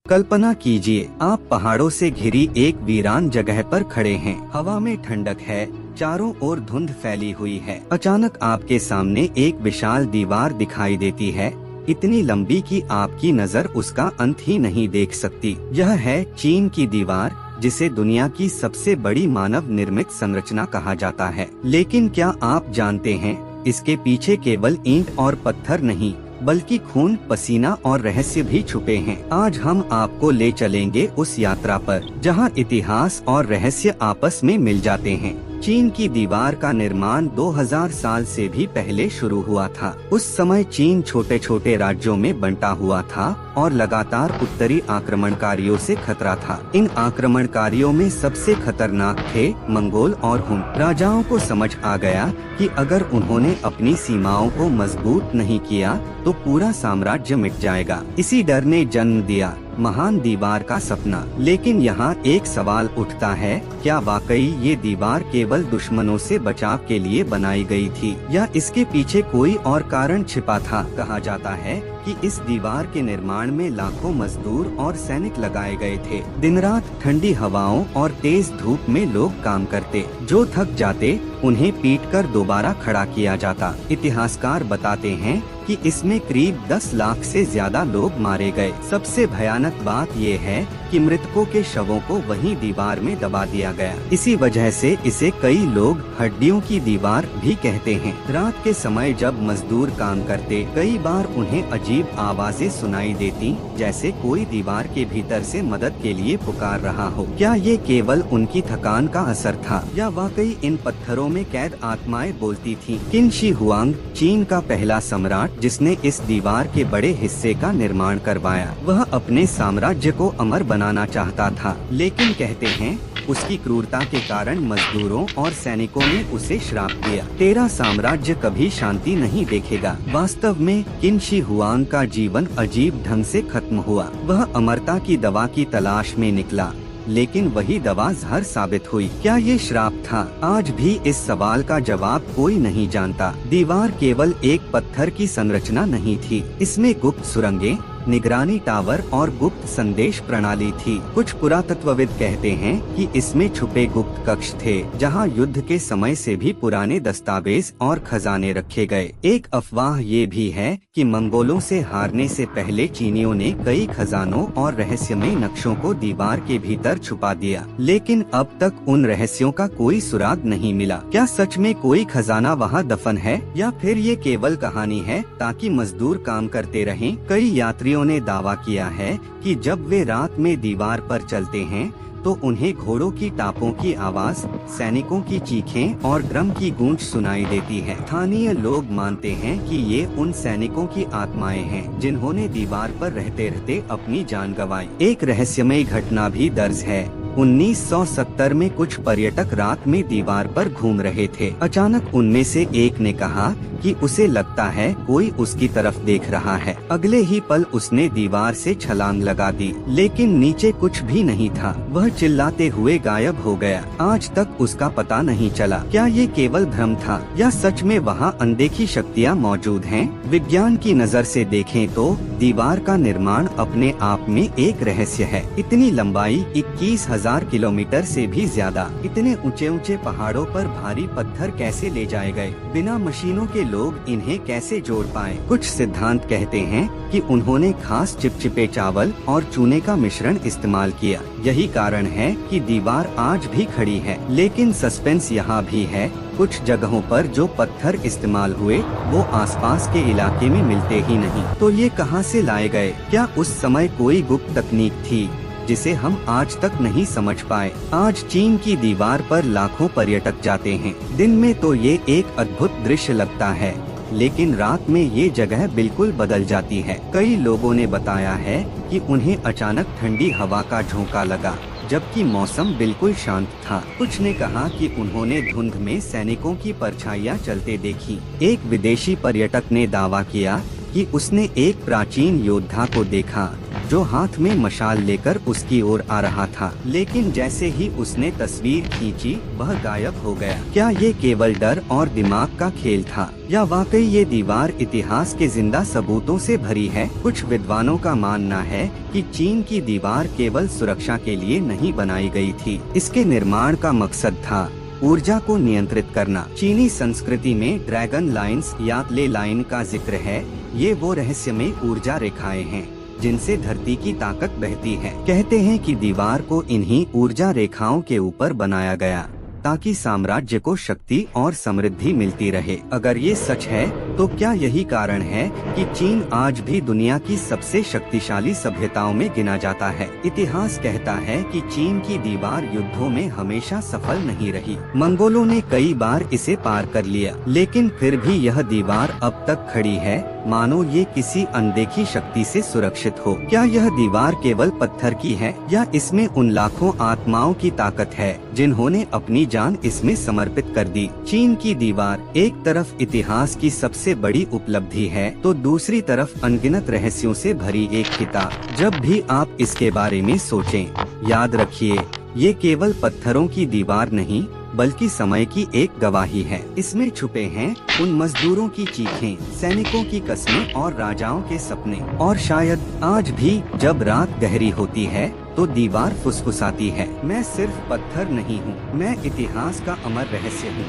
कल्पना कीजिए, आप पहाड़ों से घिरी एक वीरान जगह पर खड़े हैं। हवा में ठंडक है, चारों ओर धुंध फैली हुई है। अचानक आपके सामने एक विशाल दीवार दिखाई देती है, इतनी लंबी कि आपकी नजर उसका अंत ही नहीं देख सकती। यह है चीन की दीवार, जिसे दुनिया की सबसे बड़ी मानव निर्मित संरचना कहा जाता है। लेकिन क्या आप जानते हैं, इसके पीछे केवल ईंट और पत्थर नहीं, बल्कि खून, पसीना और रहस्य भी छुपे हैं। आज हम आपको ले चलेंगे उस यात्रा पर, जहां इतिहास और रहस्य आपस में मिल जाते हैं। चीन की दीवार का निर्माण 2000 साल से भी पहले शुरू हुआ था। उस समय चीन छोटे छोटे राज्यों में बंटा हुआ था और लगातार उत्तरी आक्रमणकारियों से खतरा था। इन आक्रमणकारियों में सबसे खतरनाक थे मंगोल और हुन। राजाओं को समझ आ गया कि अगर उन्होंने अपनी सीमाओं को मजबूत नहीं किया तो पूरा साम्राज्य मिट जाएगा। इसी डर ने जन्म दिया महान दीवार का सपना। लेकिन यहाँ एक सवाल उठता है, क्या वाकई ये दीवार केवल दुश्मनों से बचाव के लिए बनाई गई थी, या इसके पीछे कोई और कारण छिपा था? कहा जाता है कि इस दीवार के निर्माण में लाखों मजदूर और सैनिक लगाए गए थे। दिन रात ठंडी हवाओं और तेज धूप में लोग काम करते। जो थक जाते उन्हें पीटकर दोबारा खड़ा किया जाता। इतिहासकार बताते हैं कि इसमें करीब 10 लाख से ज्यादा लोग मारे गए। सबसे भयानक बात ये है कि मृतकों के शवों को वहीं दीवार में दबा दिया गया। इसी वजह से इसे कई लोग हड्डियों की दीवार भी कहते हैं। रात के समय जब मजदूर काम करते, कई बार उन्हें अजीब आवाजें सुनाई देती, जैसे कोई दीवार के भीतर से मदद के लिए पुकार रहा हो। क्या ये केवल उनकी थकान का असर था, या वाकई इन पत्थरों में कैद आत्माएं बोलती थीं? किन शी हुआंग, चीन का पहला सम्राट जिसने इस दीवार के बड़े हिस्से का निर्माण करवाया, वह अपने साम्राज्य को अमर बनाना चाहता था, लेकिन कहते हैं उसकी क्रूरता के कारण मजदूरों और सैनिकों ने उसे श्राप दिया, तेरा साम्राज्य कभी शांति नहीं देखेगा। वास्तव में किन शी हुआंग का जीवन अजीब ढंग से खत्म हुआ। वह अमरता की दवा की तलाश में निकला, लेकिन वही दवा जहर साबित हुई। क्या ये श्राप था? आज भी इस सवाल का जवाब कोई नहीं जानता। दीवार केवल एक पत्थर की संरचना नहीं थी, इसमें गुप्त सुरंगें, निगरानी टावर और गुप्त संदेश प्रणाली थी। कुछ पुरातत्वविद कहते हैं कि इसमें छुपे गुप्त कक्ष थे, जहां युद्ध के समय से भी पुराने दस्तावेज और खजाने रखे गए। एक अफवाह ये भी है कि मंगोलों से हारने से पहले चीनियों ने कई खजानों और रहस्यमय नक्शों को दीवार के भीतर छुपा दिया, लेकिन अब तक उन रहस्यों का कोई सुराग नहीं मिला। क्या सच में कोई खजाना वहां दफन है, या फिर ये केवल कहानी है ताकि मजदूर काम करते रहें? कई यात्रियों ने दावा किया है कि जब वे रात में दीवार पर चलते हैं तो उन्हें घोड़ों की टापों की आवाज, सैनिकों की चीखें और ड्रम की गूंज सुनाई देती है। स्थानीय लोग मानते हैं कि ये उन सैनिकों की आत्माएं हैं जिन्होंने दीवार पर रहते रहते अपनी जान गंवाई। एक रहस्यमय घटना भी दर्ज है। 1970 में कुछ पर्यटक रात में दीवार पर घूम रहे थे। अचानक उनमें से एक ने कहा कि उसे लगता है कोई उसकी तरफ देख रहा है। अगले ही पल उसने दीवार से छलांग लगा दी, लेकिन नीचे कुछ भी नहीं था। वह चिल्लाते हुए गायब हो गया। आज तक उसका पता नहीं चला। क्या ये केवल भ्रम था, या सच में वहाँ अनदेखी शक्तियाँ मौजूद हैं? विज्ञान की नज़र से देखें तो दीवार का निर्माण अपने आप में एक रहस्य है। इतनी लंबाई 21,000 किलोमीटर से भी ज्यादा। इतने ऊंचे ऊंचे पहाड़ों पर भारी पत्थर कैसे ले जाए गए? बिना मशीनों के लोग इन्हें कैसे जोड़ पाए? कुछ सिद्धांत कहते हैं कि उन्होंने खास चिपचिपे चावल और चूने का मिश्रण इस्तेमाल किया। यही कारण है कि दीवार आज भी खड़ी है। लेकिन सस्पेंस यहाँ भी है। कुछ जगहों पर जो पत्थर इस्तेमाल हुए वो आसपास के इलाके में मिलते ही नहीं। तो ये कहाँ से लाए गए? क्या उस समय कोई गुप्त तकनीक थी जिसे हम आज तक नहीं समझ पाए? आज चीन की दीवार पर लाखों पर्यटक जाते हैं। दिन में तो ये एक अद्भुत दृश्य लगता है, लेकिन रात में ये जगह बिल्कुल बदल जाती है। कई लोगों ने बताया है कि उन्हें अचानक ठंडी हवा का झोंका लगा, जबकि मौसम बिल्कुल शांत था। कुछ ने कहा कि उन्होंने धुंध में सैनिकों की परछाइयां चलते देखी। एक विदेशी पर्यटक ने दावा किया कि उसने एक प्राचीन योद्धा को देखा जो हाथ में मशाल लेकर उसकी ओर आ रहा था, लेकिन जैसे ही उसने तस्वीर खींची वह गायब हो गया। क्या ये केवल डर और दिमाग का खेल था या वाकई ये दीवार इतिहास के जिंदा सबूतों से भरी है? कुछ विद्वानों का मानना है कि चीन की दीवार केवल सुरक्षा के लिए नहीं बनाई गई थी। इसके निर्माण का मकसद था ऊर्जा को नियंत्रित करना। चीनी संस्कृति में ड्रैगन लाइन्स या ले लाइन का जिक्र है। ये वो रहस्यमय ऊर्जा रेखाएं हैं जिनसे धरती की ताकत बहती है। कहते हैं कि दीवार को इन्हीं ऊर्जा रेखाओं के ऊपर बनाया गया ताकि साम्राज्य को शक्ति और समृद्धि मिलती रहे। अगर ये सच है तो क्या यही कारण है कि चीन आज भी दुनिया की सबसे शक्तिशाली सभ्यताओं में गिना जाता है? इतिहास कहता है कि चीन की दीवार युद्धों में हमेशा सफल नहीं रही। मंगोलों ने कई बार इसे पार कर लिया, लेकिन फिर भी यह दीवार अब तक खड़ी है, मानो ये किसी अनदेखी शक्ति से सुरक्षित हो। क्या यह दीवार केवल पत्थर की है या इसमें उन लाखों आत्माओं की ताकत है जिन्होंने अपनी जान इसमें समर्पित कर दी? चीन की दीवार एक तरफ इतिहास की सबसे बड़ी उपलब्धि है तो दूसरी तरफ अनगिनत रहस्यों से भरी एक किताब। जब भी आप इसके बारे में सोचें, याद रखिए ये केवल पत्थरों की दीवार नहीं बल्कि समय की एक गवाही है। इसमें छुपे हैं उन मजदूरों की चीखें, सैनिकों की कस्में और राजाओं के सपने। और शायद आज भी जब रात गहरी होती है तो दीवार फुसफुसाती है, मैं सिर्फ पत्थर नहीं हूँ, मैं इतिहास का अमर रहस्य हूँ।